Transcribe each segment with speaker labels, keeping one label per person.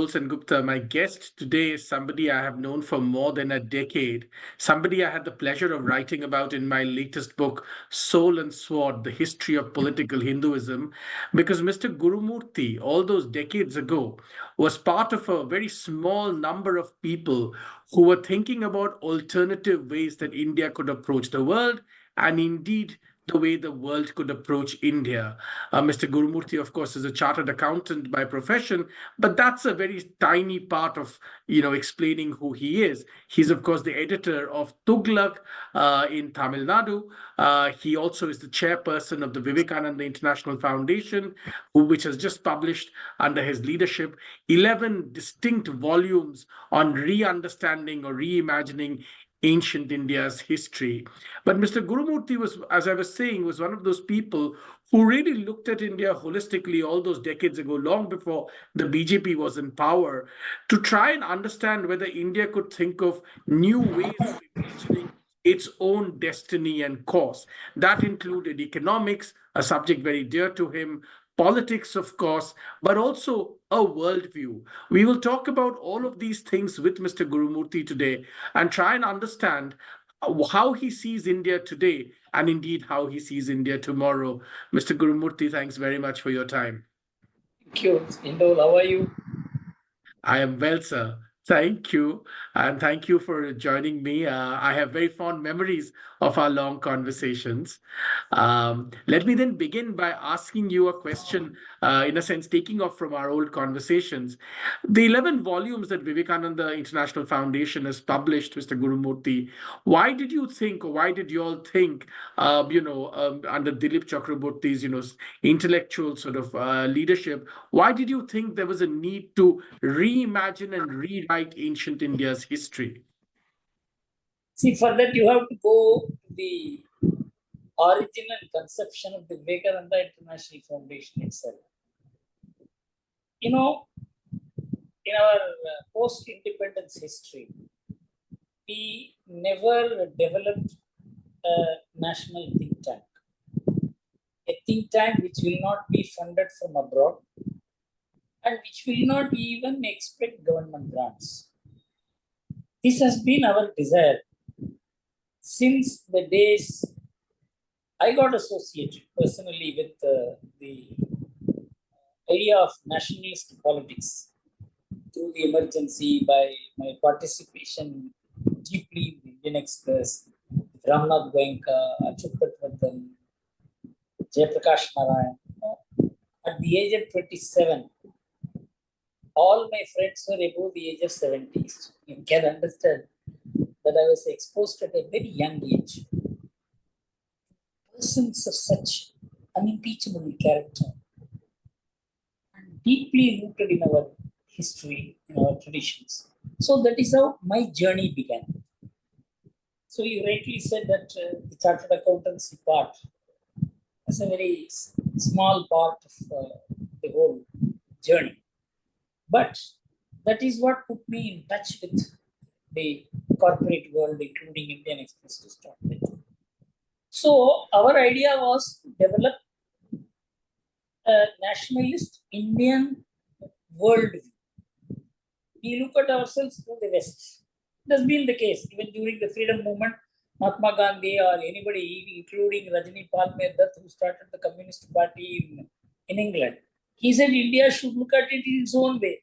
Speaker 1: Hindol Sengupta. My guest today is somebody I have known for more than a decade, somebody I had the pleasure of writing about in my latest book, Soul and Sword, The History of Political Hinduism, because Mr. Gurumurthy, all those decades ago, was part of a very small number of people who were thinking about alternative ways that India could approach the world and indeed the way the world could approach India. Mr. Gurumurthy, of course, is a chartered accountant by profession, but that's a very tiny part of explaining who he is. He's, of course, the editor of Tughlaq in Tamil Nadu. He also is the chairperson of the Vivekananda International Foundation, which has just published under his leadership 11 distinct volumes on re-understanding or reimagining ancient India's history. But Mr. Gurumurthy was, as I was saying, was one of those people who really looked at India holistically all those decades ago, long before the BJP was in power, to try and understand whether India could think of new ways of imagining its own destiny and course. That included economics, a subject very dear to him, politics, of course, but also a worldview. We will talk about all of these things with Mr. Gurumurthy today and try and understand how he sees India today and indeed how he sees India tomorrow. Mr. Gurumurthy, thanks very much for your time.
Speaker 2: Thank you. Hindol, how are you?
Speaker 1: I am well, sir. Thank you. And thank you for joining me. I have very fond memories of our long conversations. Let me then begin by asking you a question, in a sense, taking off from our old conversations. The 11 volumes that Vivekananda International Foundation has published, Mr. Gurumurthy, why did you think, or why did you all think, under Dilip Chakraborty's, intellectual sort of leadership, why did you think there was a need to reimagine and rewrite ancient India's history?
Speaker 2: See, for that you have to go to the origin and conception of the Vivekananda International Foundation itself. In our post-independence history, we never developed a national think tank. A think tank which will not be funded from abroad and which will not even expect government grants. This has been our desire since the days I got associated personally with the idea of nationalist politics through the emergency by my participation deeply in the Indian Express, with Ramnath Goenka, Achut Patwardhan, Jayaprakash Narayan. At the age of 27, all my friends were above the age of 70. You can understand that I was exposed at a very young age. Persons of such unimpeachable character and deeply rooted in our history, in our traditions. So that is how my journey began. So you rightly said that the chartered accountancy part is a very small part of the whole journey. But that is what put me in touch with the corporate world, including Indian Express to start with. So our idea was to develop a nationalist Indian worldview. We look at ourselves through the West. It has been the case even during the freedom movement. Mahatma Gandhi or anybody, including Rajani Palmer, who started the Communist Party in England, he said India should look at it in its own way.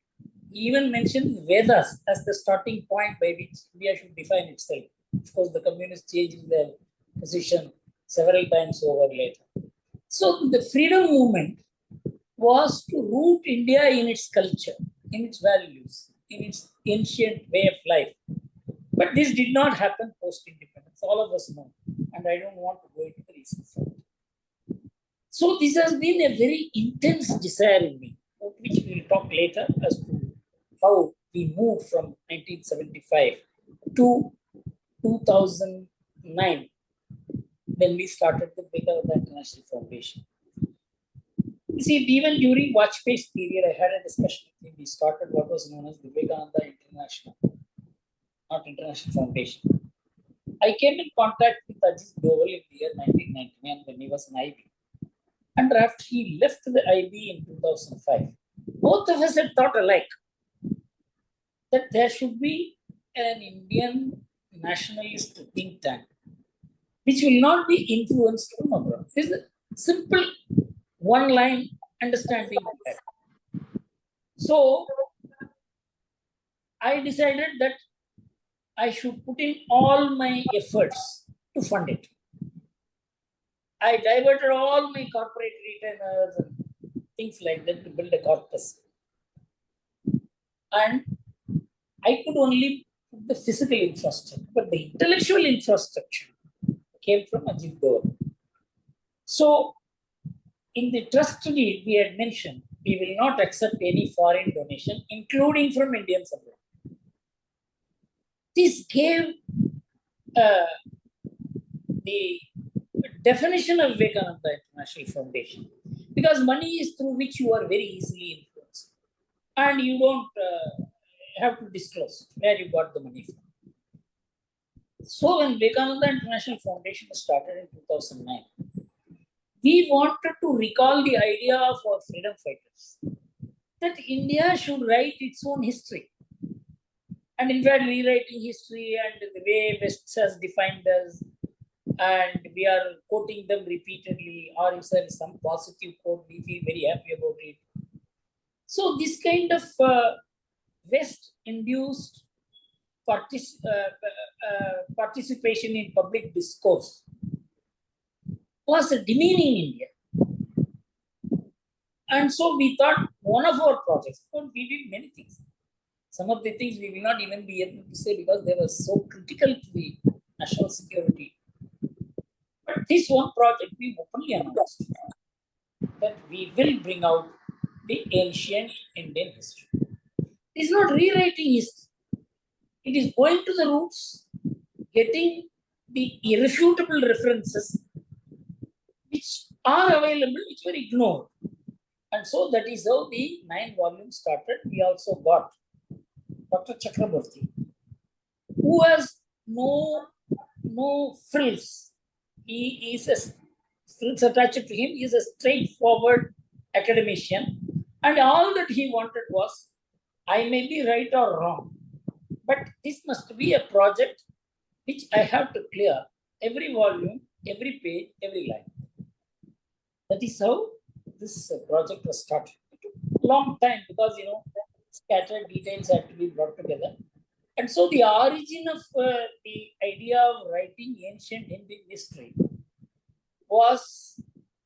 Speaker 2: He even mentioned Vedas as the starting point by which India should define itself. Of course, the communists changed their position several times over later. So the freedom movement was to root India in its culture, in its values, in its ancient way of life. But this did not happen post-independence. All of us know. And I don't want to go into the reasons for it. So this has been a very intense desire in me, of which we will talk later as to how we moved from 1975 to 2009 when we started the Vivekananda International Foundation. You see, even during Vajpayee's period, I had a discussion with him. We started what was known as the Vivekananda International, not International Foundation. I came in contact with Ajit Doval in the year 1999 when he was an IB. And after he left the IB in 2005, both of us had thought alike. that there should be an Indian nationalist think tank which will not be influenced from abroad. This is a simple one line understanding. So I decided that I should put in all my efforts to fund it. I diverted all my corporate retainers and things like that to build a corpus. And I could only put the physical infrastructure, but the intellectual infrastructure came from Ajit Doval. So, in the trust deed, we had mentioned we will not accept any foreign donation, including from Indians abroad. This gave the definition of Vivekananda International Foundation, because money is through which you are very easily influenced, and you don't have to disclose where you got the money from. So when Vivekananda International Foundation was started in 2009, we wanted to recall the idea of our freedom fighters, that India should write its own history. And in fact, rewriting history and the way West has defined us, and we are quoting them repeatedly, or if there is some positive quote, we feel very happy about it. So this kind of West-induced participation in public discourse was demeaning India. And so we thought one of our projects, we did many things. Some of the things we will not even be able to say because they were so critical to the national security. But this one project we openly announced that we will bring out the ancient Indian history. It is not rewriting history. It is going to the roots, getting the irrefutable references which are available, which were ignored. And so that is how the 9 volumes started. We also got Dr. Chakraborty, who has no frills. He is a frills attached to him. He is a straightforward academician. And all that he wanted was, I may be right or wrong, but this must be a project which I have to clear every volume, every page, every line. That is how this project was started. It took a long time because, scattered details had to be brought together. And so the origin of the idea of writing ancient Indian history was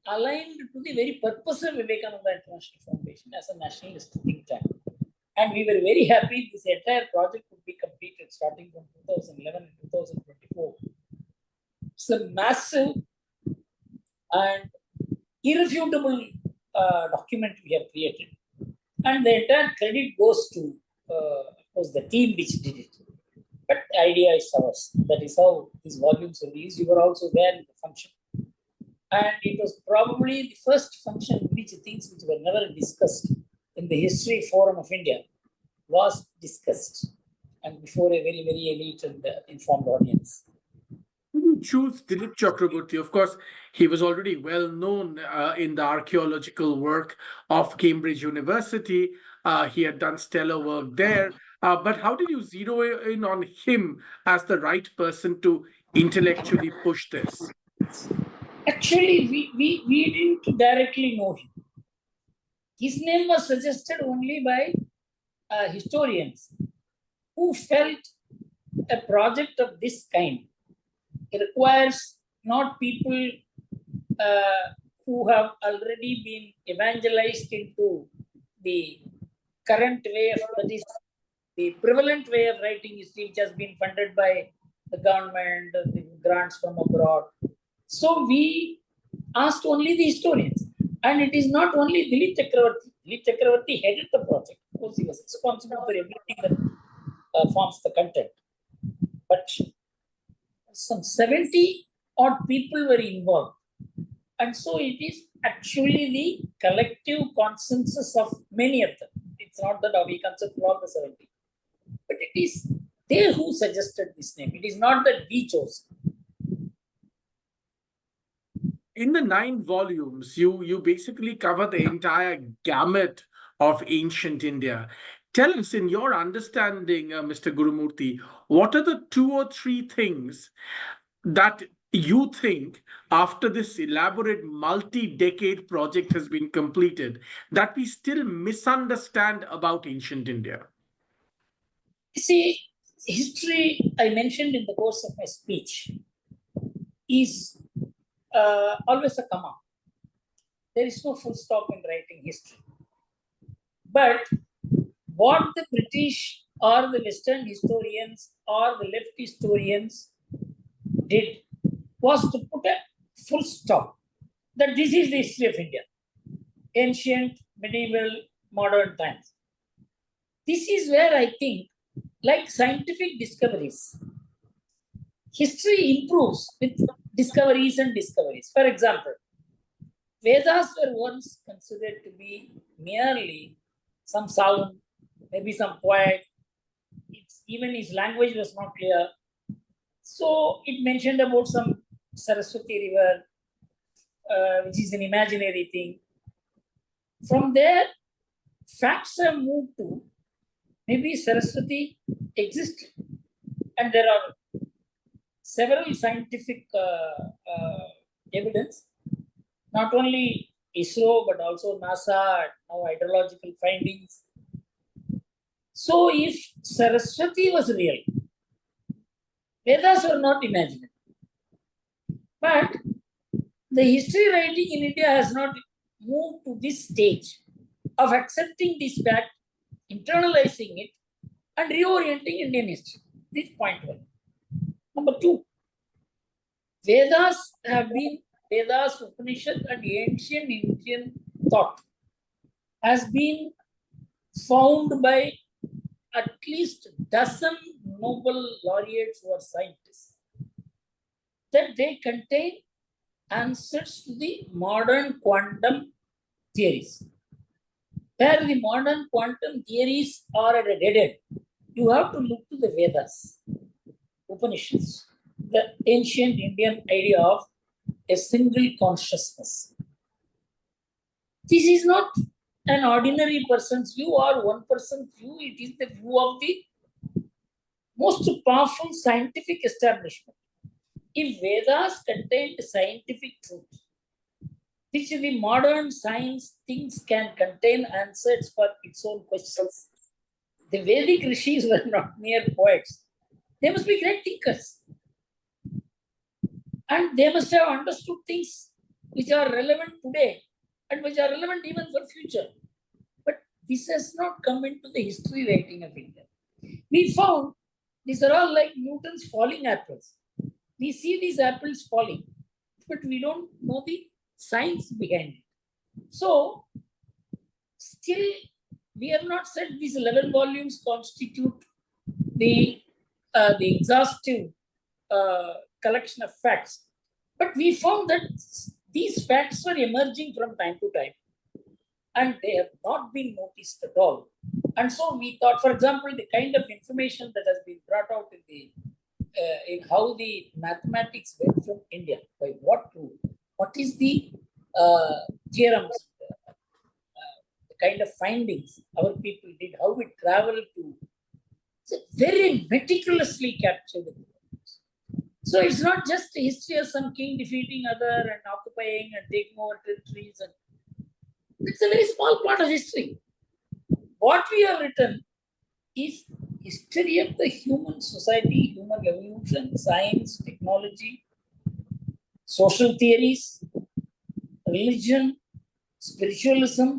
Speaker 2: aligned to the very purpose of Vivekananda International Foundation as a nationalist think tank. And we were very happy this entire project would be completed starting from 2011 and 2024. It's a massive and irrefutable document we have created. And the entire credit goes to the team which did it. But the idea is ours. That is how these volumes were released. You were also there in the function. And it was probably the first function in which things which were never discussed in the History Forum of India was discussed, and before a very, very elite and informed audience.
Speaker 1: You choose Dilip Chakraborty. Of course, he was already well known in the archaeological work of Cambridge University. He had done stellar work there. But how did you zero in on him as the right person to intellectually push this?
Speaker 2: Actually, we didn't directly know him. His name was suggested only by historians who felt a project of this kind requires not people who have already been evangelized into the current way of, that is, the prevalent way of writing history, which has been funded by the government, the grants from abroad. So we asked only the historians. And it is not only Dilip Chakraborty. Dilip Chakraborty headed the project. Of course, he was responsible for everything that forms the content. But some 70 odd people were involved. And so it is actually the collective consensus of many of them. It's not that we consider all the 70. But it is they who suggested this name. It is not that we chose.
Speaker 1: In the 9 volumes, you basically cover the entire gamut of ancient India. Tell us, in your understanding, Mr. Gurumurthy, what are the 2 or 3 things that you think, after this elaborate multi-decade project has been completed, that we still misunderstand about ancient India?
Speaker 2: See, history, I mentioned in the course of my speech, is always a comma. There is no full stop in writing history. But what the British or the Western historians or the left historians did was to put a full stop that this is the history of India, ancient, medieval, modern times. This is where I think, like scientific discoveries, history improves with discoveries and discoveries. For example, Vedas were once considered to be merely some sound, maybe some poet. Even his language was not clear. So it mentioned about some Saraswati river, which is an imaginary thing. From there, facts have moved to maybe Saraswati existed. And there are several scientific evidence, not only ISRO, but also NASA, now ideological findings. So if Saraswati was real, Vedas were not imaginary. But the history writing in India has not moved to this stage of accepting this fact, internalizing it, and reorienting Indian history. This point one. Number two, Vedas have been, Vedas, Upanishad, and ancient Indian thought has been found by at least dozen Nobel laureates who are scientists, that they contain answers to the modern quantum theories. Where the modern quantum theories are at a dead end, you have to look to the Vedas, Upanishads, the ancient Indian idea of a single consciousness. This is not an ordinary person's view or one person's view, it is the view of the most powerful scientific establishment. If Vedas contained scientific truth, which the modern science thinks can contain answers for its own questions, the Vedic rishis were not mere poets. They must be great thinkers. And they must have understood things which are relevant today and which are relevant even for future. But this has not come into the history writing of India. We found these are all like Newton's falling apples. We see these apples falling, but we don't know the science behind it. So, still, we have not said these 11 volumes constitute the exhaustive collection of facts. But we found that these facts were emerging from time to time and they have not been noticed at all. And so we thought, for example, the kind of information that has been brought out in how the mathematics went from India, by what rule, what is the theorems, the kind of findings our people did, how it traveled to, it's very meticulously captured. So it's not just a history of some king defeating other and occupying and taking over territories. And it's a very small part of history. What we have written is history of the human society, human evolution, science, technology, social theories, religion, spiritualism.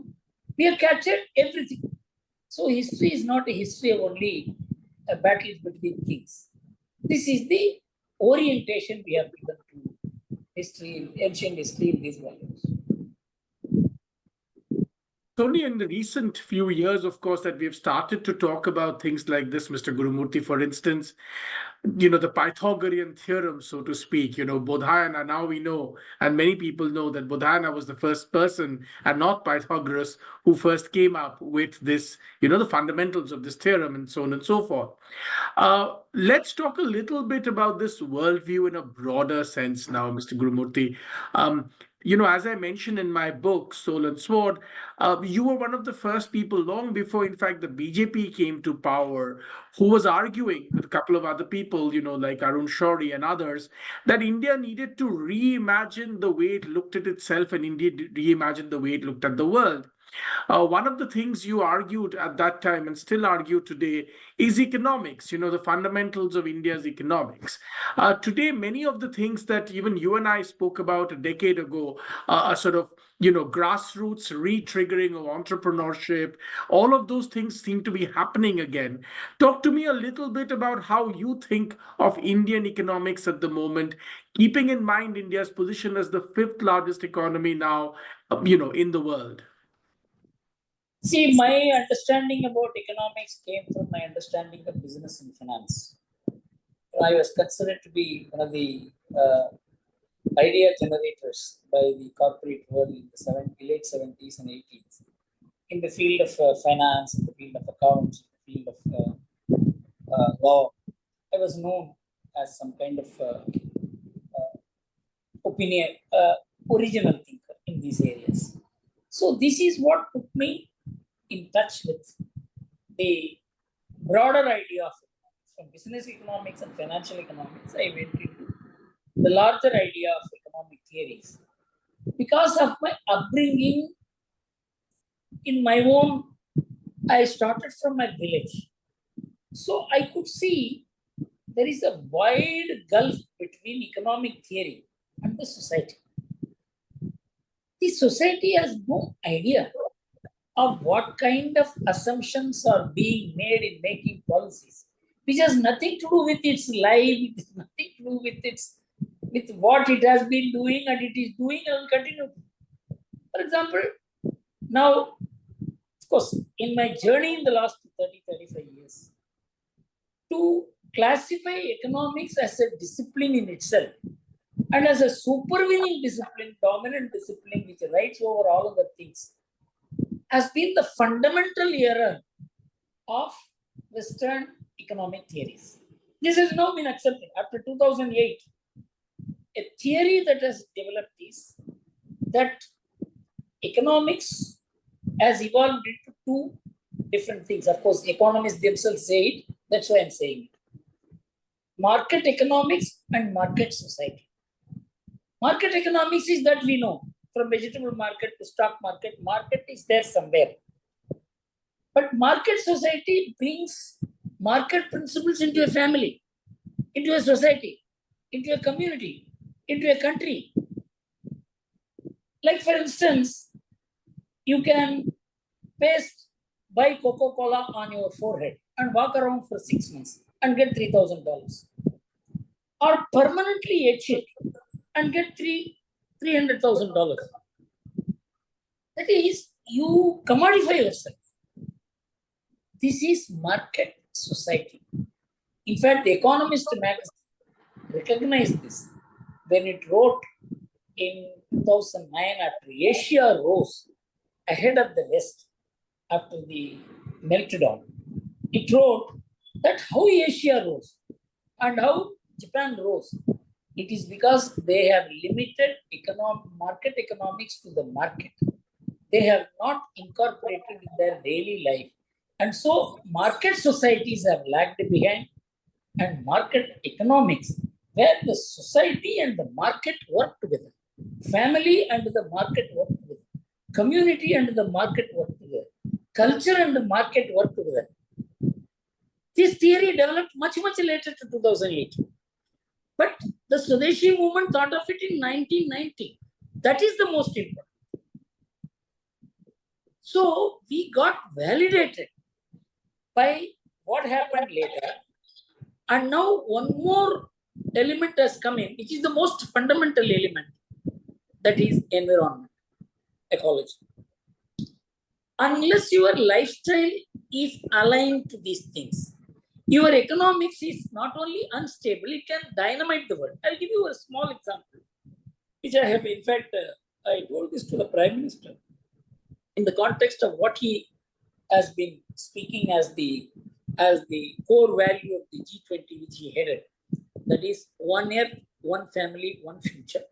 Speaker 2: We have captured everything. So history is not a history of only a battle between kings. This is the orientation we have given to history, ancient history in these volumes.
Speaker 1: It's only in the recent few years, of course, that we've started to talk about things like this, Mr. Gurumurthy. For instance, the Pythagorean theorem, so to speak, Bodhayana. Now we know, and many people know, that Bodhayana was the first person and not Pythagoras who first came up with this, the fundamentals of this theorem and so on and so forth. Let's talk a little bit about this worldview in a broader sense now, Mr. Gurumurthy. as I mentioned in my book, Soul and Sword, you were one of the first people, long before, in fact, the BJP came to power, who was arguing with a couple of other people, like Arun Shourie and others, that India needed to reimagine the way it looked at itself and India reimagine the way it looked at the world. One of the things you argued at that time and still argue today is economics, the fundamentals of India's economics. Today, many of the things that even you and I spoke about a decade ago are sort of, grassroots re-triggering of entrepreneurship. All of those things seem to be happening again. Talk to me a little bit about how you think of Indian economics at the moment, keeping in mind India's position as the fifth largest economy now, in the world.
Speaker 2: See, my understanding about economics came from my understanding of business and finance. I was considered to be one of the idea generators by the corporate world in the late 70s and 80s in the field of finance, in the field of accounts, in the field of law. I was known as some kind of original thinker in these areas. So this is what put me in touch with the broader idea of economics. From business economics and financial economics, I went into the larger idea of economic theories. Because of my upbringing in my own, I started from my village. So I could see there is a wide gulf between economic theory and the society. The society has no idea of what kind of assumptions are being made in making policies, which has nothing to do with its life, it has nothing to do with what it has been doing and it is doing and will continue. For example, now, of course, in my journey in the last 35 years, to classify economics as a discipline in itself and as a supervening discipline, dominant discipline, which rides over all other things, has been the fundamental error of Western economic theories. This has now been accepted. After 2008, a theory that has developed is that economics has evolved into two different things. Of course, economists themselves say it. That's why I'm saying it. Market economics and market society. Market economics is that we know. From vegetable market to stock market, market is there somewhere. But market society brings market principles into a family, into a society, into a community, into a country. Like, for instance, you can buy Coca-Cola on your forehead and walk around for 6 months and get $3,000. Or permanently etch it and get $300,000. That is, you commodify yourself. This is market society. In fact, the Economist magazine recognized this when it wrote in 2009, after Asia rose ahead of the West after the meltdown. It wrote that how Asia rose and how Japan rose. It is because they have limited market economics to the market. They have not incorporated in their daily life. And so market societies have lagged behind, and market economics, where the society and the market work together, family and the market work together, community and the market work together, culture and the market work together. This theory developed much, much later to 2008. But the Swadeshi movement thought of it in 1990. That is the most important. So we got validated by what happened later. And now one more element has come in, which is the most fundamental element, that is environment, ecology. Unless your lifestyle is aligned to these things, your economics is not only unstable, it can dynamite the world. I'll give you a small example, which I have, in fact, I told this to the Prime Minister in the context of what he has been speaking as the core value of the G20, which he headed. That is one earth, one family, one future.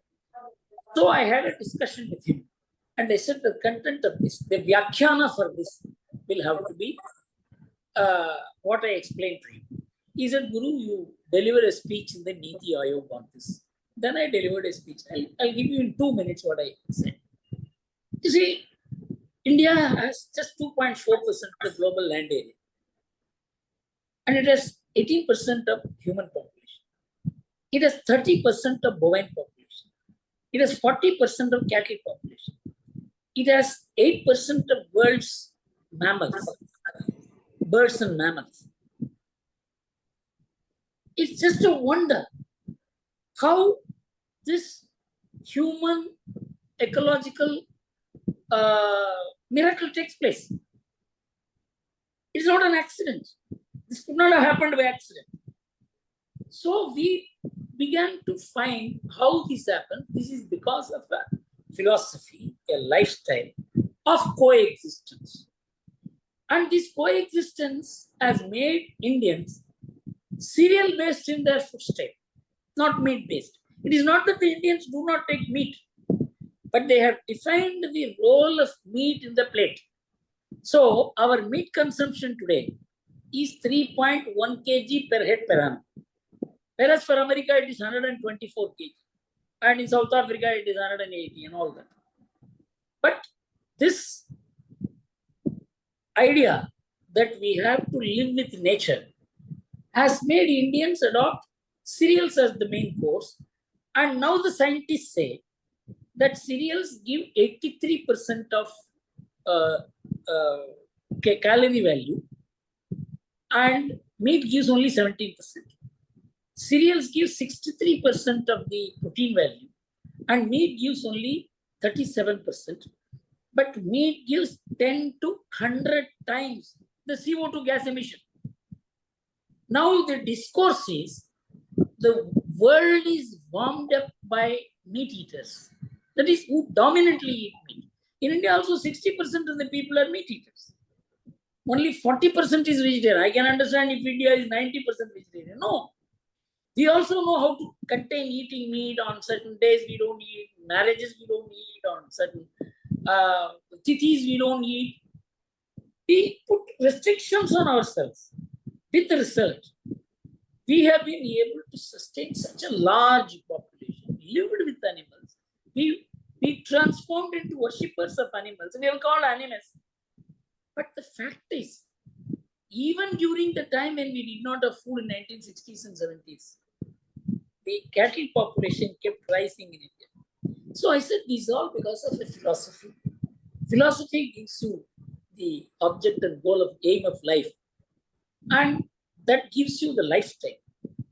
Speaker 2: So I had a discussion with him and I said the content of this, the vyakhyana for this will have to be what I explained to him. He said, Guru, you deliver a speech in the Niti Aayog on this. Then I delivered a speech. I'll give you in 2 minutes what I said. You see, India has just 2.4% of the global land area. And it has 18% of human population. It has 30% of bovine population. It has 40% of cattle population. It has 8% of world's mammals, birds and mammals. It's just a wonder how this human ecological miracle takes place. It's not an accident. This could not have happened by accident. So we began to find how this happened. This is because of a philosophy, a lifestyle of coexistence. And this coexistence has made Indians cereal based in their footstep, not meat based. It is not that the Indians do not take meat, but they have defined the role of meat in the plate. So our meat consumption today is 3.1 kg per head per annum. Whereas for America, it is 124 kg. And in South Africa, it is 180 and all that. But this idea that we have to live with nature has made Indians adopt cereals as the main course. And now the scientists say that cereals give 83% of calorie value and meat gives only 17%. Cereals give 63% of the protein value and meat gives only 37%. But meat gives 10 to 100 times the CO2 gas emission. Now the discourse is the world is warmed up by meat eaters. That is, who dominantly eat meat. In India also 60% of the people are meat eaters. Only 40% is vegetarian. I can understand if India is 90% vegetarian. No. We also know how to contain eating meat. On certain days we don't eat. Marriages we don't eat. On certain tithis we don't eat. We put restrictions on ourselves. With the result, we have been able to sustain such a large population, lived with animals. We transformed into worshippers of animals. We are called animals. But the fact is, even during the time when we did not have food in 1960s and 70s, the cattle population kept rising in India. So I said this is all because of the philosophy. Philosophy gives you the object and goal of aim of life. And that gives you the lifestyle.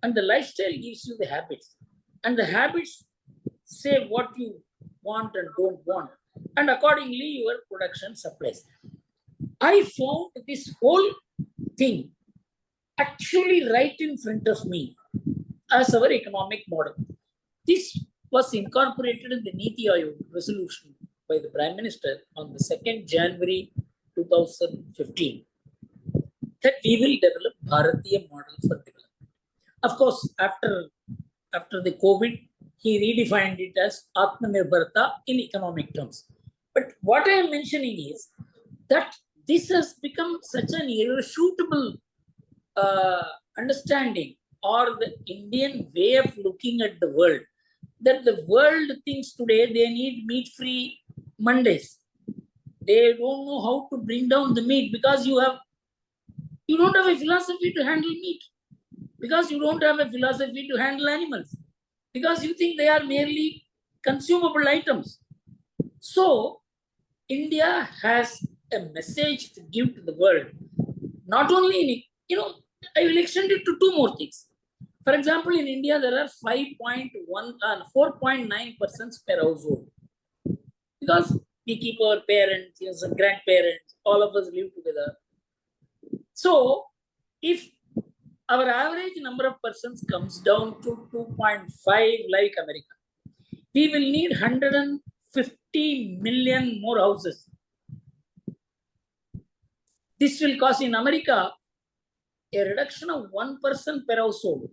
Speaker 2: And the lifestyle gives you the habits. And the habits say what you want and don't want. And accordingly, your production supplies. I found this whole thing actually right in front of me as our economic model. This was incorporated in the Niti Aayog resolution by the Prime Minister on the 2nd January 2015 that we will develop Bharatiya model for development. Of course, after the COVID, he redefined it as Atmanirbharta in economic terms. But what I am mentioning is that this has become such an irrefutable understanding or the Indian way of looking at the world that the world thinks today they need meat-free Mondays. They don't know how to bring down the meat because you don't have a philosophy to handle meat, because you don't have a philosophy to handle animals, because you think they are merely consumable items. So India has a message to give to the world, not only in, I will extend it to two more things. For example, in India, there are 4.9 persons per household, because we keep our parents, some grandparents, all of us live together. So if our average number of persons comes down to 2.5 like America, we will need 150 million more houses. This will cause in America a reduction of 1 person per household.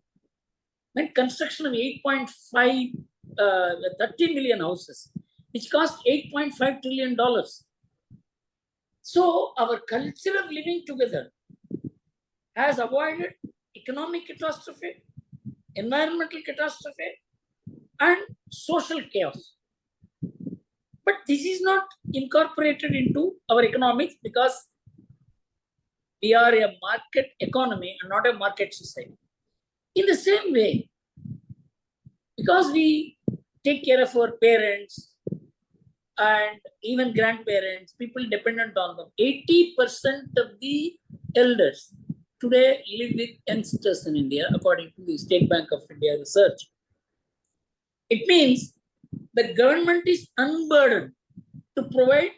Speaker 2: When construction of 8.5 30 million houses, which cost $8.5 trillion. So our culture of living together has avoided economic catastrophe, environmental catastrophe, and social chaos. But this is not incorporated into our economics because we are a market economy and not a market society. In the same way, because we take care of our parents and even grandparents, people dependent on them, 80% of the elders today live with youngsters in India, according to the State Bank of India research. It means the government is unburdened to provide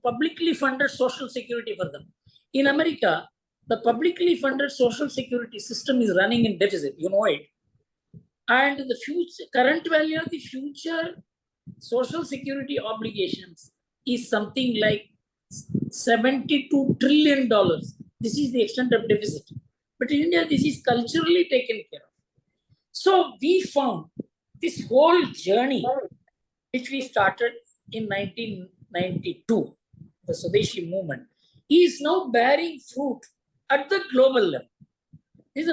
Speaker 2: publicly funded social security for them. In America, the publicly funded social security system is running in deficit, you know it. And the current value of the future social security obligations is something like $72 trillion. This is the extent of deficit. But in India, this is culturally taken care of. So we found this whole journey, which we started in 1992, the Swadeshi movement, is now bearing fruit at the global level. This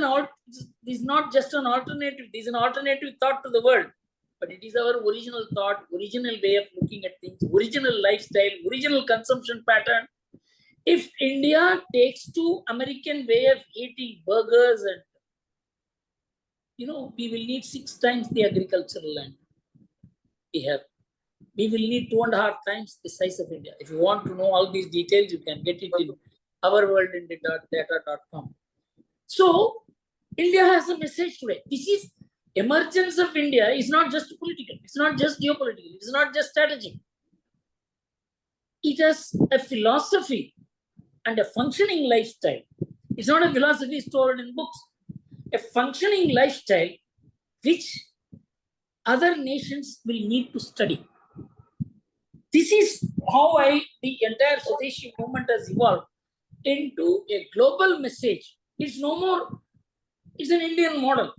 Speaker 2: is not just an alternative, this is an alternative thought to the world, but it is our original thought, original way of looking at things, original lifestyle, original consumption pattern. If India takes to American way of eating burgers and, we will need 6 times the agricultural land we have. We will need 2.5 times the size of India. If you want to know all these details, you can get it in ourworldindata.com. So, India has a message today. This is emergence of India is not just political, it's not just geopolitical, it's not just strategic. It has a philosophy and a functioning lifestyle. It's not a philosophy stored in books. A functioning lifestyle which other nations will need to study. This is how the entire Swadeshi movement has evolved into a global message. It's no more, it's an Indian model.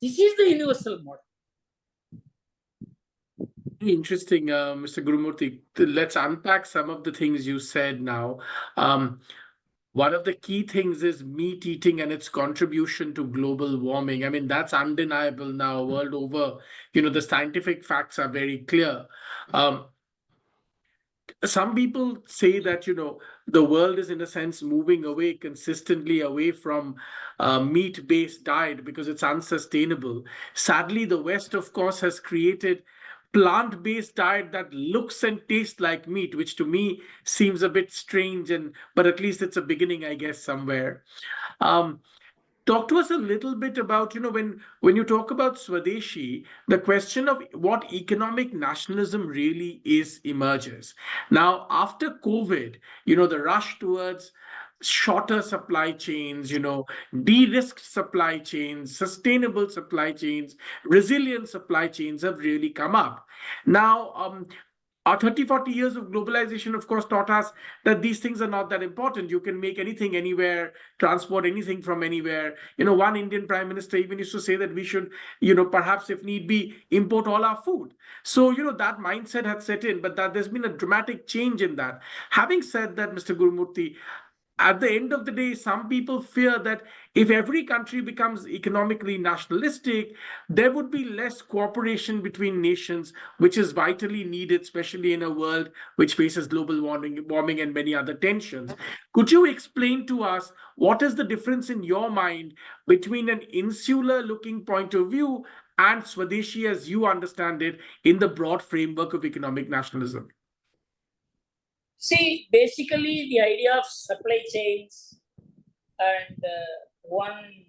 Speaker 2: This is the universal model.
Speaker 1: Interesting, Mr. Gurumurthy. Let's unpack some of the things you said now. One of the key things is meat eating and its contribution to global warming. I mean, that's undeniable now, world over. The scientific facts are very clear. Some people say that the world is in a sense moving away consistently away from meat-based diet because it's unsustainable. Sadly, the West, of course, has created plant-based diet that looks and tastes like meat, which to me seems a bit strange, but at least it's a beginning, I guess, somewhere. um, Talk to us a little bit about, when you talk about Swadeshi, the question of what economic nationalism really is emerges. Now, after COVID, the rush towards shorter supply chains, de-risked supply chains, sustainable supply chains, resilient supply chains have really come up. Now, our 30, 40 years of globalization, of course, taught us that these things are not that important. You can make anything anywhere, transport anything from anywhere. One Indian prime minister even used to say that we should, perhaps if need be, import all our food. So, that mindset had set in, but that there's been a dramatic change in that. Having said that, Mr. Gurumurthy, at the end of the day, some people fear that if every country becomes economically nationalistic, there would be less cooperation between nations, which is vitally needed, especially in a world which faces global warming and many other tensions. Could you explain to us what is the difference in your mind between an insular looking point of view and Swadeshi as you understand it in the broad framework of economic nationalism?
Speaker 2: See, basically, the idea of supply chains and one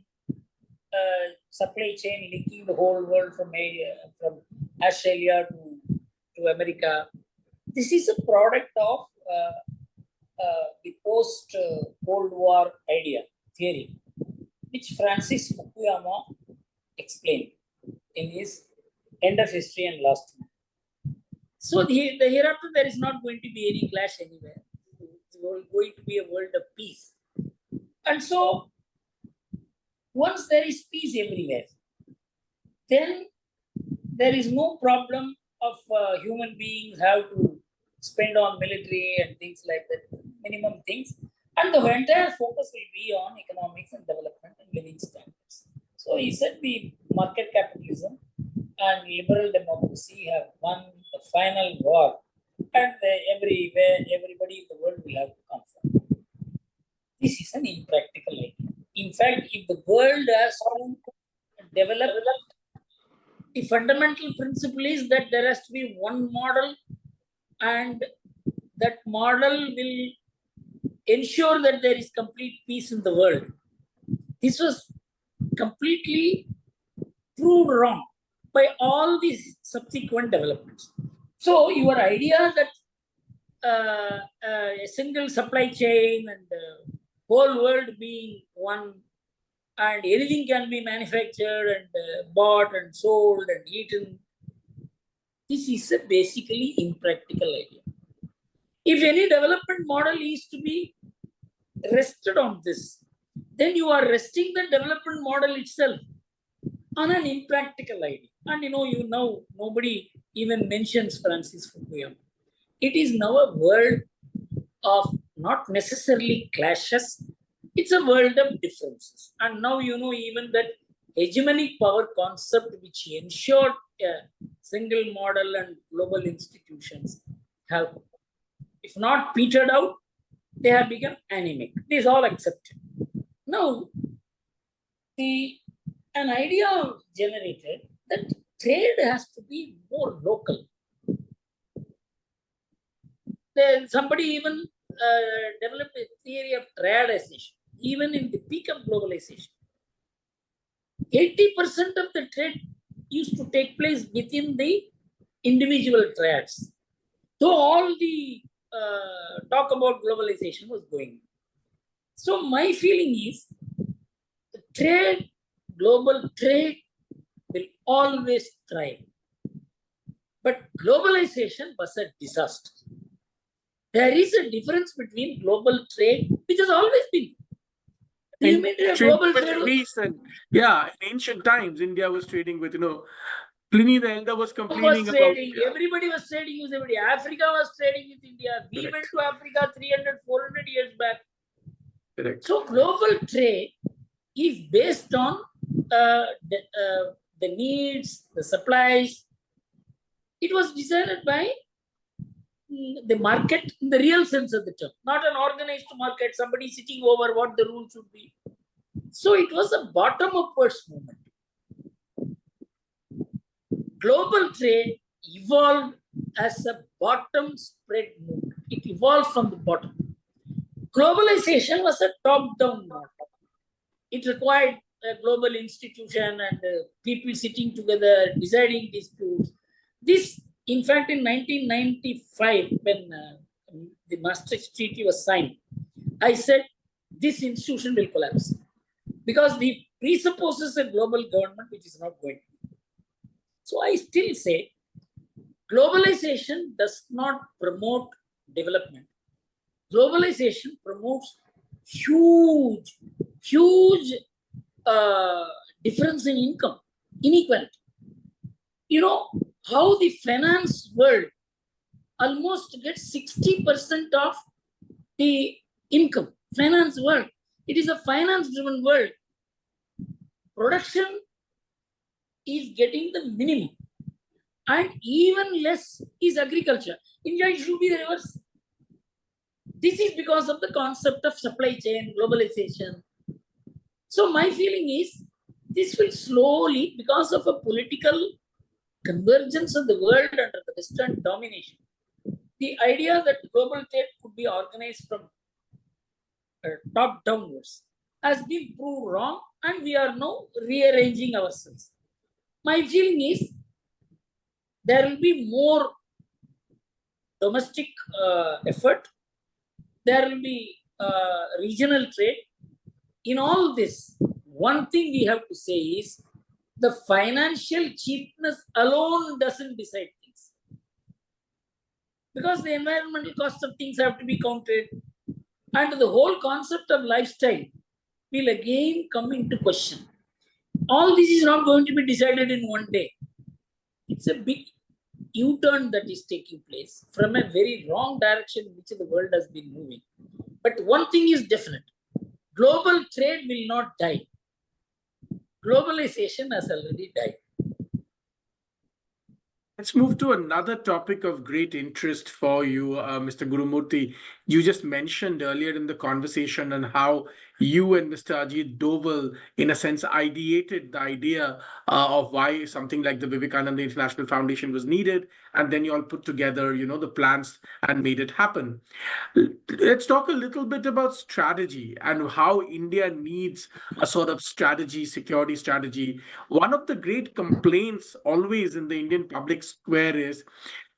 Speaker 2: supply chain linking the whole world from Australia to America. This is a product of the post-Cold War idea, theory, which Francis Fukuyama explained in his End of History and Last Man. So the hereafter there is not going to be any clash anywhere. It's going to be a world of peace. And so once there is peace everywhere, then there is no problem of human beings have to spend on military and things like that, minimum things. And the entire focus will be on economics and development and living standards. So he said the market capitalism and liberal democracy have won the final war, and everybody in the world will have to conform. This is an impractical idea. In fact, if the world has to develop, the fundamental principle is that there has to be one model, and that model will ensure that there is complete peace in the world. This was completely proved wrong by all these subsequent developments. So your idea that a single supply chain and the whole world being one, and anything can be manufactured and bought and sold and eaten, this is a basically impractical idea. If any development model is to be rested on this, then you are resting the development model itself on an impractical idea. And you know, nobody even mentions Francis Fukuyama. It is now a world of not necessarily clashes, it's a world of differences. And now even that hegemonic power concept, which ensured a single model and global institutions, have, if not petered out, they have become anemic. This is all accepted. Now, an idea generated that trade has to be more local. Somebody even developed a theory of triadization, even in the peak of globalization. 80% of the trade used to take place within the individual triads. So all the talk about globalization was going on. So my feeling is the trade, global trade will always thrive. But globalization was a disaster. There is a difference between global trade, which has always been.
Speaker 1: In ancient times, India was trading with, Pliny the Elder was complaining about.
Speaker 2: Everybody was trading with everybody. Africa was trading with India. We went to Africa 300, 400 years back.
Speaker 1: Correct.
Speaker 2: So global trade is based on the needs, the supplies. It was decided by the market in the real sense of the term, not an organized market, somebody sitting over what the rules should be. So it was a bottom upwards movement. Global trade evolved as a bottom spread movement. It evolved from the bottom. Globalization was a top-down model. It required a global institution and people sitting together, deciding disputes. This, in fact, in 1995, when the Maastricht Treaty was signed, I said this institution will collapse because it presupposes a global government which is not going to. So I still say globalization does not promote development. Globalization promotes huge difference in income, inequality. How the finance world almost gets 60% of the income. Finance world. It is a finance-driven world. Production is getting the minimum. And even less is agriculture. India, it should be the reverse. This is because of the concept of supply chain, globalization. So my feeling is this will slowly, because of a political convergence of the world under the Western domination, the idea that global trade could be organized from top downwards has been proved wrong, and we are now rearranging ourselves. My feeling is there will be more domestic effort, there will be regional trade. In all this, one thing we have to say is the financial cheapness alone doesn't decide things. Because the environmental cost of things have to be counted. And the whole concept of lifestyle will again come into question. All this is not going to be decided in one day. it's a big U-turn that is taking place from a very wrong direction in which the world has been moving. But one thing is definite. Global trade will not die. Globalization has already died.
Speaker 1: Let's move to another topic of great interest for you, Mr. Gurumurthy. You just mentioned earlier in the conversation on how you and Mr. Ajit Doval, in a sense, ideated the idea of why something like the Vivekananda International Foundation was needed, and then you all put together, the plans and made it happen. Let's talk a little bit about strategy and how India needs a sort of strategy, security strategy. One of the great complaints always in the Indian public square is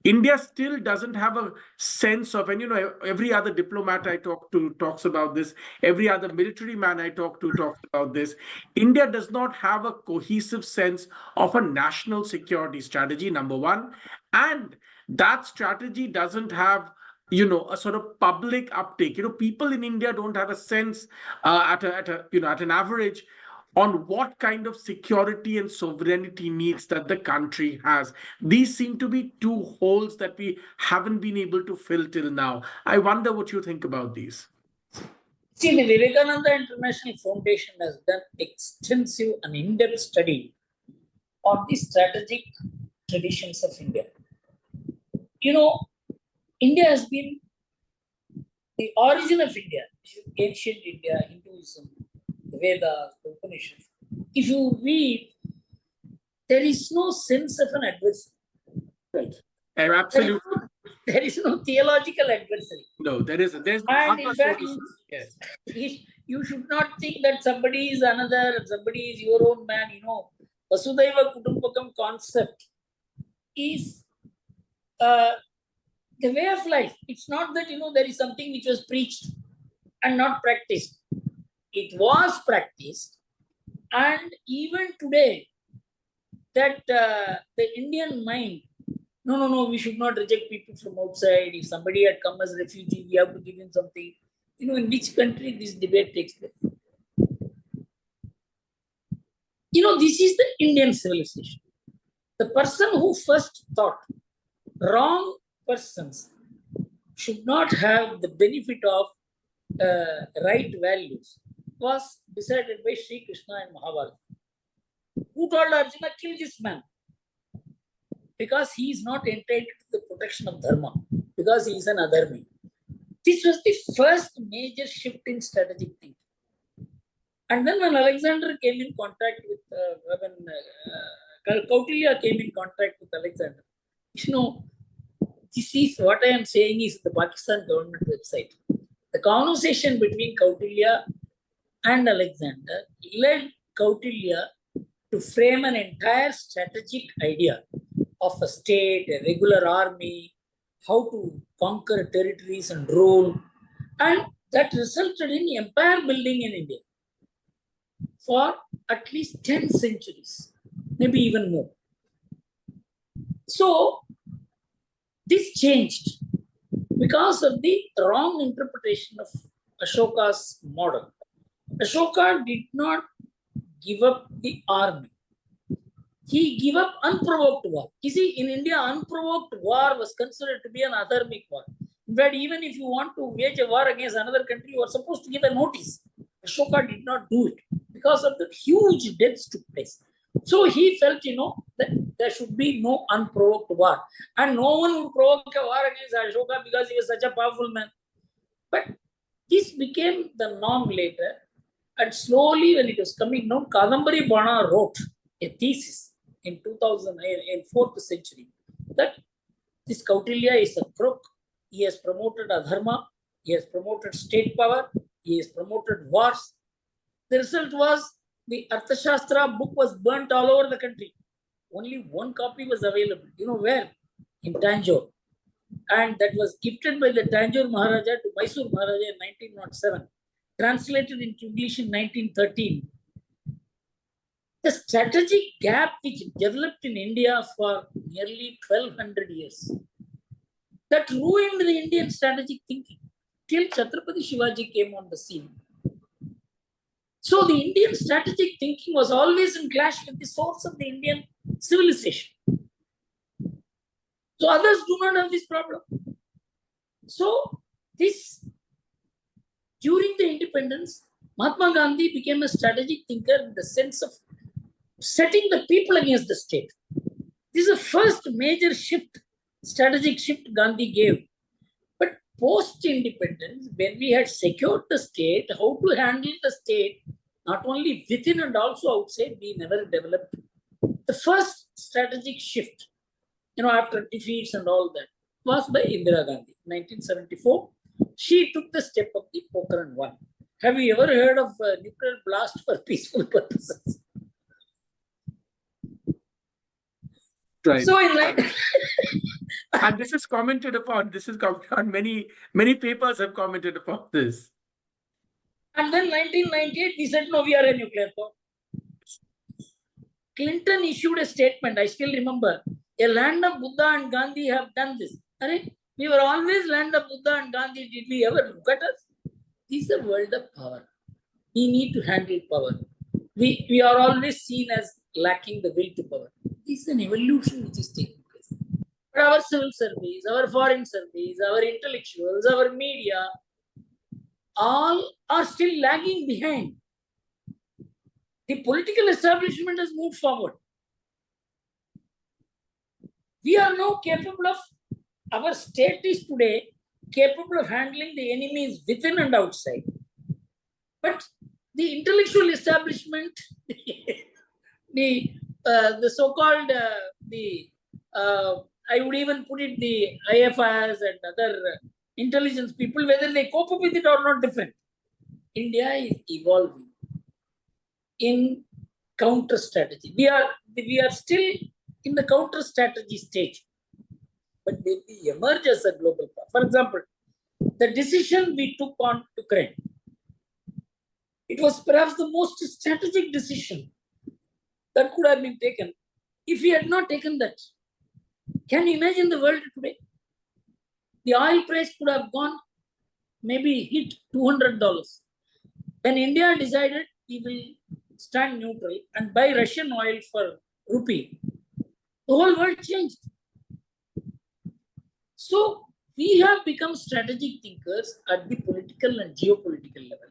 Speaker 1: India still doesn't have a sense of, and every other diplomat I talk to talks about this, every other military man I talk to talks about this. India does not have a cohesive sense of a national security strategy, number one. And that strategy doesn't have a sort of public uptake. People in India don't have a sense at an average on what kind of security and sovereignty needs that the country has. These seem to be two holes that we haven't been able to fill till now. I wonder what you think about these.
Speaker 2: See, the Vivekananda International Foundation has done extensive and in-depth study on the strategic traditions of India. India has been the origin of India, ancient India, Hinduism, the Vedas, the Upanishads. If you read, there is no sense of an adversary.
Speaker 1: Right. Absolutely.
Speaker 2: There is no theological adversary.
Speaker 1: No, there isn't. There's no.
Speaker 2: And in fact,
Speaker 1: yes.
Speaker 2: You should not think that somebody is another, somebody is your own man. Vasudhaiva Kutumbakam concept is the way of life. It's not that, there is something which was preached and not practiced. It was practiced. And even today, that the Indian mind, no, we should not reject people from outside. If somebody had come as a refugee, we have to give him something. In which country this debate takes place? This is the Indian civilization. The person who first thought wrong persons should not have the benefit of right values was decided by Sri Krishna and Mahabharata. Who told Arjuna, kill this man? Because he is not entitled to the protection of Dharma, because he is an adharmi. This was the first major shift in strategic thinking. And then when Alexander came in contact with, Kautilya came in contact with Alexander, this is what I am saying is the Pakistan government website. The conversation between Kautilya and Alexander led Kautilya to frame an entire strategic idea of a state, a regular army, how to conquer territories and rule. And that resulted in empire building in India for at least 10 centuries, maybe even more. So, this changed because of the wrong interpretation of Ashoka's model. Ashoka did not give up the army. He gave up unprovoked war. You see, in India, unprovoked war was considered to be an adharmic war. In fact, even if you want to wage a war against another country, you are supposed to give a notice. Ashoka did not do it because of the huge deaths took place. So he felt, that there should be no unprovoked war. And no one would provoke a war against Ashoka because he was such a powerful man. But this became the norm later. And slowly, when it was coming down, Kadambari Bana wrote a thesis in 2000, in 4th century, that this Kautilya is a crook. He has promoted adharma. He has promoted state power. He has promoted wars. The result was the Arthashastra book was burnt all over the country. Only one copy was available. You know where? In Tanjore. And that was gifted by the Tanjore Maharaja to Mysore Maharaja in 1907. Translated into English in 1913. The strategic gap which developed in India for nearly 1200 years, that ruined the Indian strategic thinking till Chhatrapati Shivaji came on the scene. So the Indian strategic thinking was always in clash with the source of the Indian civilization. So others do not have this problem. So this, during the independence, Mahatma Gandhi became a strategic thinker in the sense of setting the people against the state. This is the first major shift, strategic shift Gandhi gave. But post-independence, when we had secured the state, how to handle the state, not only within and also outside, we never developed. The first strategic shift, after defeats and all that, was by Indira Gandhi. 1974, she took the step of the Pokhran 1. Have you ever heard of nuclear blast for peaceful purposes?
Speaker 1: Right.
Speaker 2: So in like,
Speaker 1: and this is commented upon. This is commented on. Many papers have commented upon this.
Speaker 2: And then 1998, we said, no, we are a nuclear power. Clinton issued a statement, I still remember, a land of Buddha and Gandhi have done this. We were always land of Buddha and Gandhi. Did we ever look at us? This is a world of power. We need to handle power. We are always seen as lacking the will to power. This is an evolution which is taking place. But our civil service, our foreign service, our intellectuals, our media, all are still lagging behind. The political establishment has moved forward. We are now capable of, our state is today capable of handling the enemies within and outside. But the intellectual establishment, the so-called, I would even put it, the IFIs and other intelligence people, whether they cope up with it or not, different. India is evolving in counter strategy. We are still in the counter strategy stage. But when we emerge as a global power, for example, the decision we took on Ukraine, it was perhaps the most strategic decision that could have been taken. If we had not taken that, can you imagine the world today? The oil price could have gone, maybe hit $200. When India decided we will stand neutral and buy Russian oil for rupee, the whole world changed. So we have become strategic thinkers at the political and geopolitical level.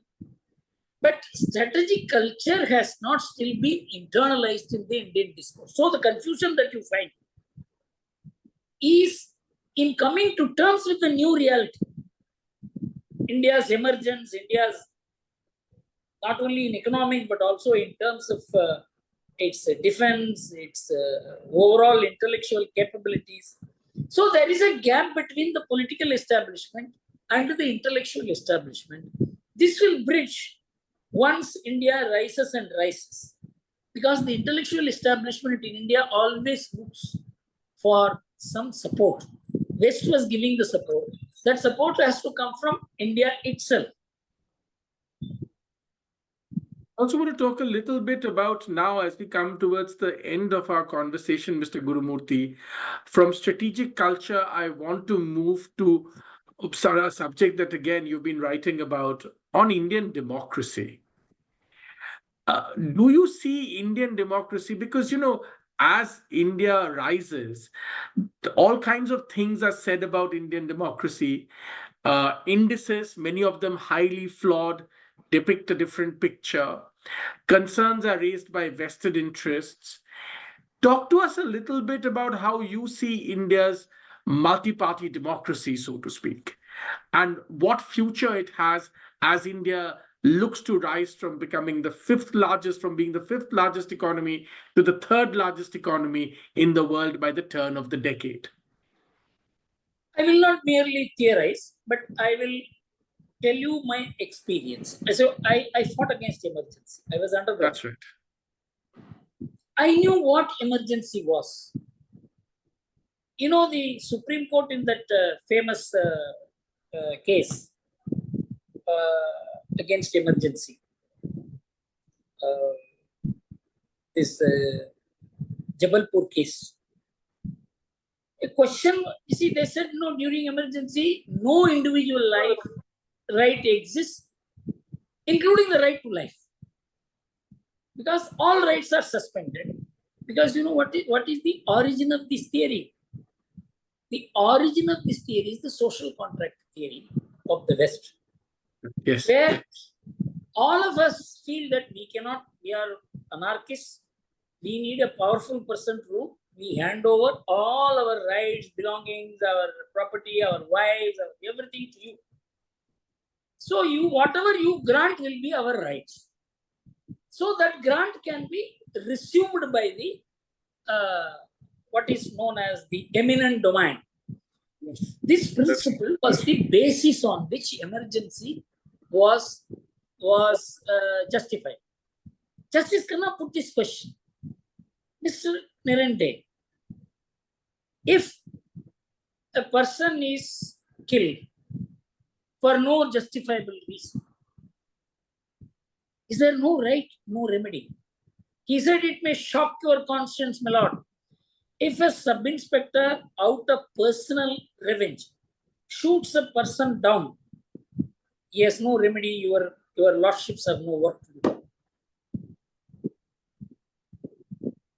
Speaker 2: But strategic culture has not still been internalized in the Indian discourse. So the confusion that you find is in coming to terms with the new reality. India's emergence, India's not only in economic, but also in terms of its defense, its overall intellectual capabilities. So there is a gap between the political establishment and the intellectual establishment. This will bridge once India rises and rises. Because the intellectual establishment in India always looks for some support. West was giving the support. That support has to come from India itself.
Speaker 1: I also want to talk a little bit about now as we come towards the end of our conversation, Mr. Gurumurthy. From strategic culture, I want to move to a subject that, again, you've been writing about on Indian democracy. Do you see Indian democracy? Because, as India rises, all kinds of things are said about Indian democracy. Indices, many of them highly flawed, depict a different picture. Concerns are raised by vested interests. Talk to us a little bit about how you see India's multi-party democracy, so to speak, and what future it has as India looks to rise from becoming the being the fifth largest economy to the third largest economy in the world by the turn of the decade.
Speaker 2: I will not merely theorize, but I will tell you my experience. So I fought against emergency. I was underground.
Speaker 1: That's right.
Speaker 2: I knew what emergency was. The Supreme Court in that famous case against emergency, this Jabalpur case. A question, they said, no, during emergency, no individual right exists, including the right to life. Because all rights are suspended. Because what is the origin of this theory? The origin of this theory is the social contract theory of the West,
Speaker 1: Yes.
Speaker 2: where all of us feel that we are anarchists, we need a powerful person to rule. We hand over all our rights, belongings, our property, our wives, everything to you. So whatever you grant will be our rights. So that grant can be resumed by the what is known as the eminent domain.
Speaker 1: Yes.
Speaker 2: This principle was the basis on which emergency was justified. Justice cannot put this question. Mr. Narendra, if a person is killed for no justifiable reason, is there no right, no remedy? He said, it may shock your conscience, my lord. If a sub-inspector, out of personal revenge, shoots a person down, he has no remedy, your lordships have no work to do.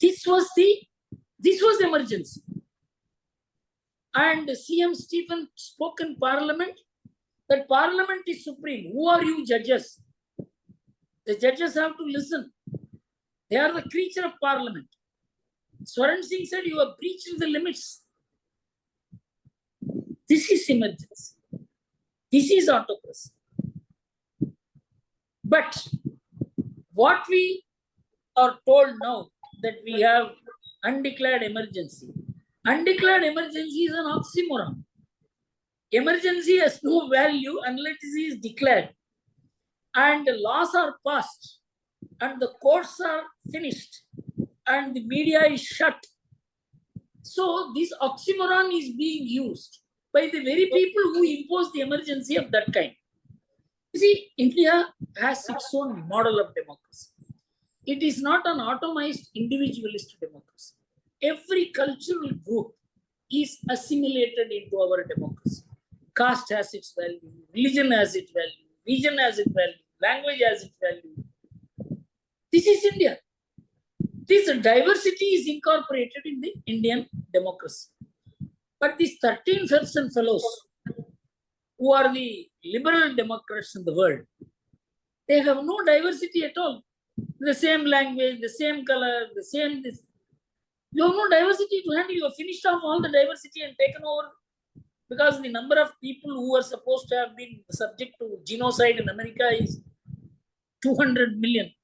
Speaker 2: This was the emergency. And CM Stephen spoke in Parliament that Parliament is supreme. Who are you, judges? The judges have to listen. They are the creature of Parliament. Swaran Singh said, you have breached the limits. This is emergency. This is autocracy. But what we are told now, that we have undeclared emergency. Undeclared emergency is an oxymoron. Emergency has no value unless it is declared. And the laws are passed. And the courts are finished. And the media is shut. So this oxymoron is being used by the very people who impose the emergency of that kind. You see, India has its own model of democracy. It is not an atomized individualist democracy. Every cultural group is assimilated into our democracy. Caste has its value, religion has its value, region has its value, language has its value. This is India. This diversity is incorporated in the Indian democracy. But these 13 fellows and fellows who are the liberal democrats in the world, they have no diversity at all. The same language, the same color, the same this. You have no diversity to handle. You have finished off all the diversity and taken over, because the number of people who are supposed to have been subject to genocide in America is 200 million,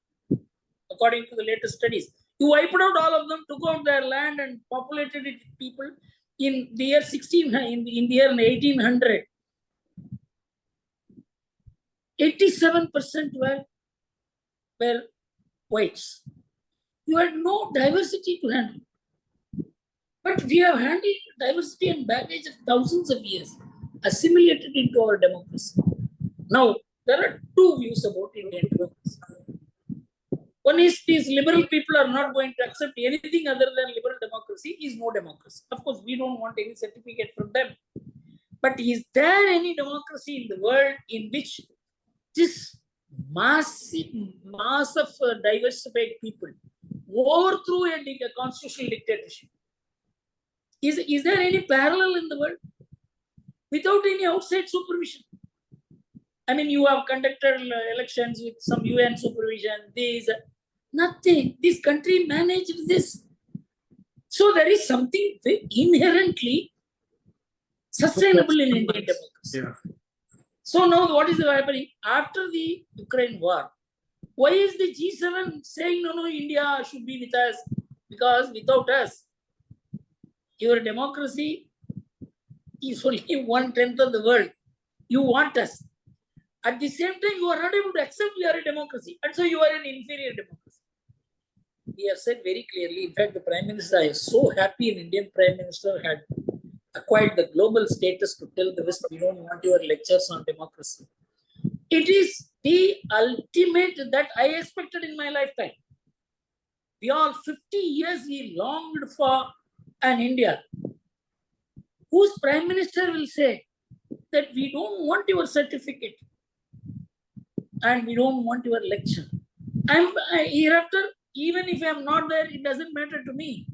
Speaker 2: according to the latest studies. You wiped out all of them, took out their land and populated it with people. In the year 1800, 87% were whites. You had no diversity to handle. But we have handled diversity and baggage of thousands of years, assimilated into our democracy. Now, there are two views about Indian democracy. One is these liberal people are not going to accept anything other than liberal democracy is no democracy. Of course, we don't want any certificate from them. But is there any democracy in the world in which this mass of diversified people overthrew a constitutional dictatorship? Is there any parallel in the world without any outside supervision? I mean, you have conducted elections with some UN supervision, nothing. This country managed this. So there is something inherently sustainable in Indian democracy.
Speaker 1: Yeah.
Speaker 2: So now what is happening? After the Ukraine war, why is the G7 saying, no, India should be with us? Because without us, your democracy is only 1/10 of the world. You want us. At the same time, you are not able to accept we are a democracy. And so you are an inferior democracy. We have said very clearly, in fact, the Prime Minister, I was so happy an Indian Prime Minister had acquired the global status to tell the West, we don't want your lectures on democracy. It is the ultimate that I expected in my lifetime. We all 50 years we longed for an India whose Prime Minister will say that we don't want your certificate and we don't want your lecture. Hereafter, even if I'm not there, it doesn't matter to me.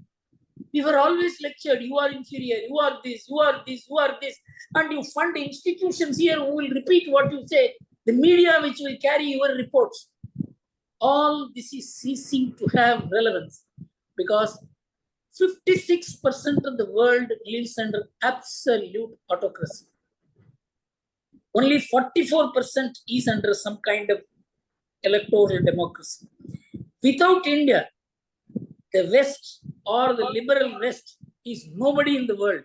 Speaker 2: We were always lectured, you are inferior, you are this, you are this, you are this. And you fund institutions here who will repeat what you say, the media which will carry your reports. All this is ceasing to have relevance because 56% of the world lives under absolute autocracy. Only 44% is under some kind of electoral democracy. Without India, the West or the liberal West is nobody in the world,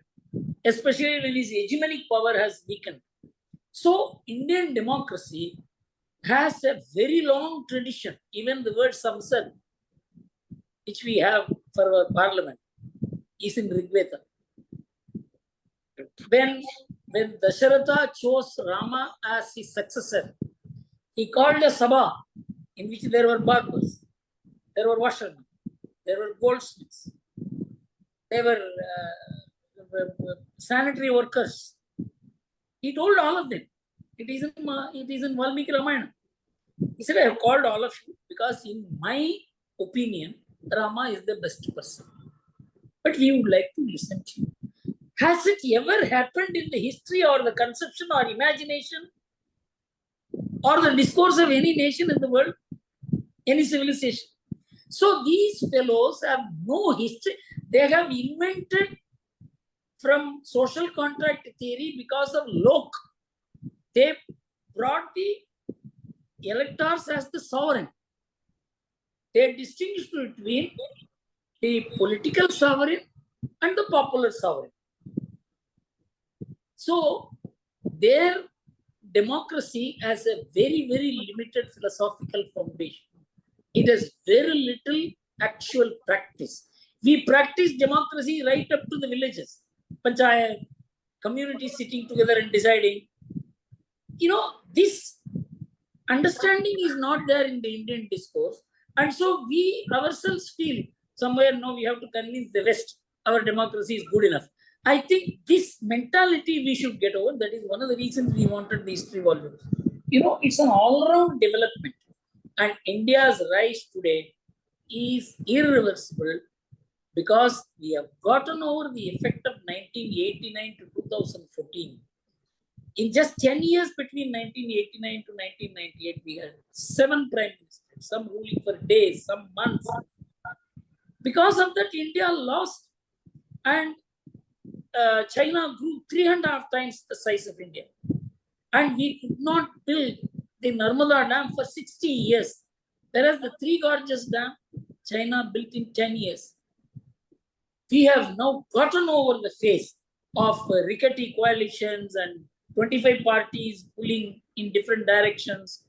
Speaker 2: especially when his hegemonic power has weakened. So, Indian democracy has a very long tradition. Even the word samsad, which we have for our parliament, is in Rigveda. When Dasharatha chose Rama as his successor, he called a sabha in which there were barbers, there were washermen, there were goldsmiths, there were sanitary workers. He told all of them. It is in Valmiki Ramayana. He said, I have called all of you because in my opinion, Rama is the best person. But we would like to listen to you. Has it ever happened in the history or the conception or imagination or the discourse of any nation in the world, any civilization? So these fellows have no history. They have invented from social contract theory because of Locke. They brought the electors as the sovereign. They distinguished between the political sovereign and the popular sovereign. So their democracy has a very, very limited philosophical foundation. It has very little actual practice. We practice democracy right up to the villages, panchayat, communities sitting together and deciding. This understanding is not there in the Indian discourse. And so we ourselves feel somewhere, no, we have to convince the West our democracy is good enough. I think this mentality we should get over. That is one of the reasons we wanted the history volume. It's an all-round development. And India's rise today is irreversible because we have gotten over the effect of 1989 to 2014. In just 10 years between 1989 to 1998, we had 7 prime ministers, some ruling for days, some months. Because of that, India lost, and China grew 3.5 times the size of India. And we could not build the Narmada Dam for 60 years. Whereas the Three Gorges Dam, China built in 10 years. We have now gotten over the phase of rickety coalitions and 25 parties pulling in different directions.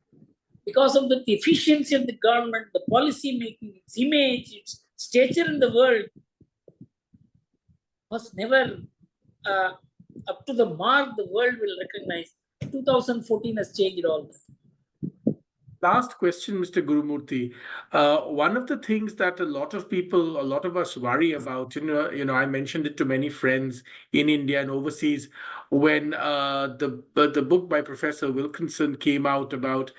Speaker 2: Because of the efficiency of the government, the policy making, its image, its stature in the world was never up to the mark the world will recognize. 2014 has changed all that.
Speaker 1: Last question, Mr. Gurumurthy. One of the things that a lot of us worry about, I mentioned it to many friends in India and overseas when the book by Professor Wilkinson came out about,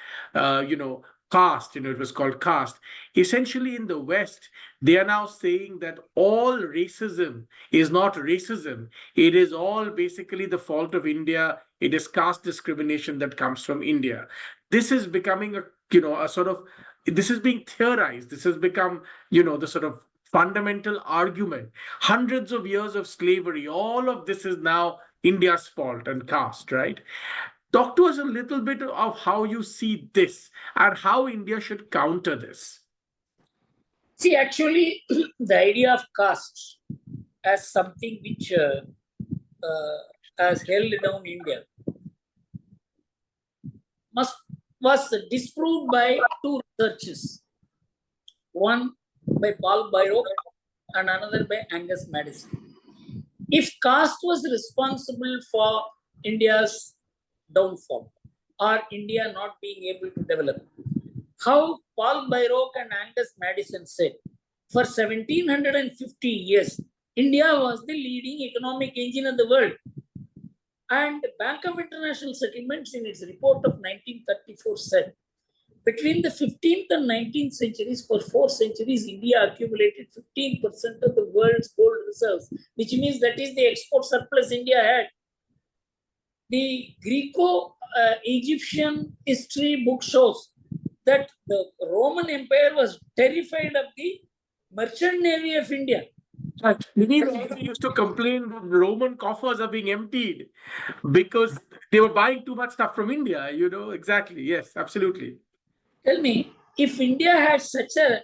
Speaker 1: caste, it was called Caste. Essentially, in the West, they are now saying that all racism is not racism. It is all basically the fault of India. It is caste discrimination that comes from India. This is becoming this is being theorized. This has become, the sort of fundamental argument. Hundreds of years of slavery, all of this is now India's fault and caste, right? Talk to us a little bit of how you see this and how India should counter this.
Speaker 2: See, actually, the idea of caste as something which has held down India was disproved by 2 researchers. One by Paul Byrock and another by Angus Madison. If caste was responsible for India's downfall or India not being able to develop, how Paul Byrock and Angus Madison said, for 1750 years, India was the leading economic engine of the world. And the Bank of International Settlements in its report of 1934 said, Between the 15th and 19th centuries, for 4 centuries, India accumulated 15% of the world's gold reserves, which means that is the export surplus India had. The Greco-Egyptian history book shows that the Roman Empire was terrified of the merchant navy of India.
Speaker 1: Many also used to complain that Roman coffers are being emptied because they were buying too much stuff from India. Exactly. Yes, absolutely.
Speaker 2: Tell me, if India had such a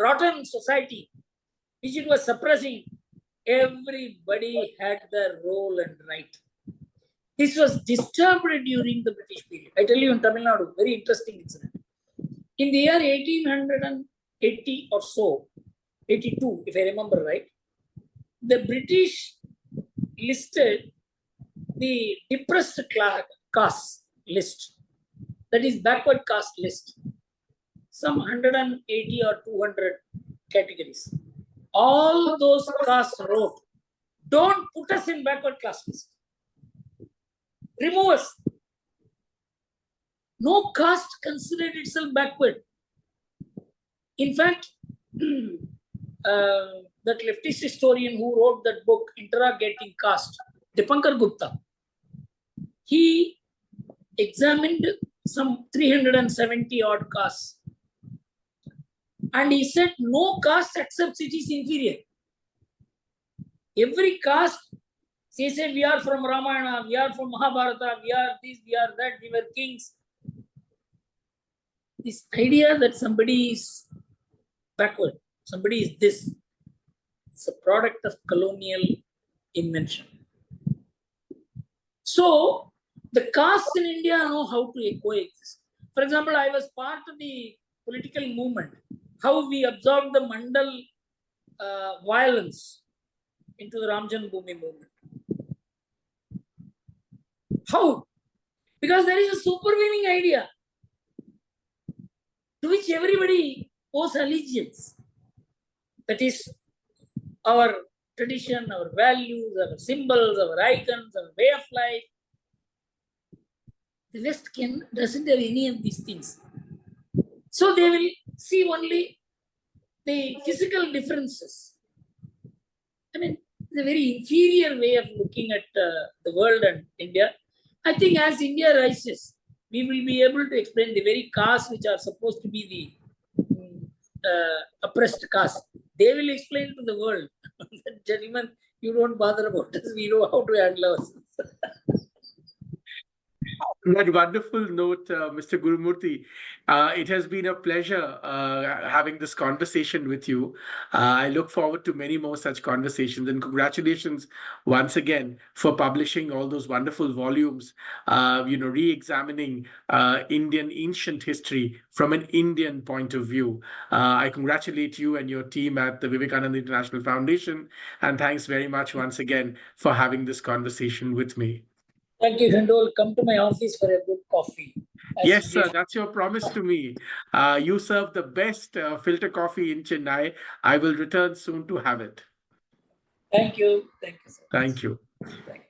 Speaker 2: rotten society, which it was suppressing, everybody had their role and right. This was disturbed during the British period. I tell you, in Tamil Nadu, very interesting incident. In the year 1880 or so, 82, if I remember right, the British listed the depressed caste list, that is backward caste list, some 180 or 200 categories. All those castes wrote, don't put us in backward caste list. Remove us. No caste considered itself backward. In fact, that leftist historian who wrote that book, Interrogating Caste, Dipankar Gupta, he examined some 370 odd castes. And he said, no caste accepts it is inferior. Every caste, they say, we are from Ramayana, we are from Mahabharata, we are this, we are that, we were kings. This idea that somebody is backward, somebody is this, it's a product of colonial invention. So, the castes in India know how to coexist. For example, I was part of the political movement, how we absorbed the Mandal violence into the Ram Janmabhoomi movement. How? Because there is a supervening idea to which everybody owes allegiance. That is our tradition, our values, our symbols, our icons, our way of life. The West doesn't have any of these things. So they will see only the physical differences. I mean, it's a very inferior way of looking at the world and India. I think as India rises, we will be able to explain the very castes which are supposed to be the oppressed caste. They will explain to the world, gentlemen, you don't bother about us. We know how to handle ourselves.
Speaker 1: On that wonderful note, Mr. Gurumurthy, it has been a pleasure having this conversation with you. I look forward to many more such conversations, and congratulations once again for publishing all those wonderful volumes, re-examining Indian ancient history from an Indian point of view. I congratulate you and your team at the Vivekananda International Foundation, and thanks very much once again for having this conversation with me.
Speaker 2: Thank you, Hindol. Come to my office for a good coffee.
Speaker 1: Yes, sir. That's your promise to me. You serve the best filter coffee in Chennai. I will return soon to have it.
Speaker 2: Thank you. Thank you, sir.
Speaker 1: Thank you.
Speaker 2: Thank you.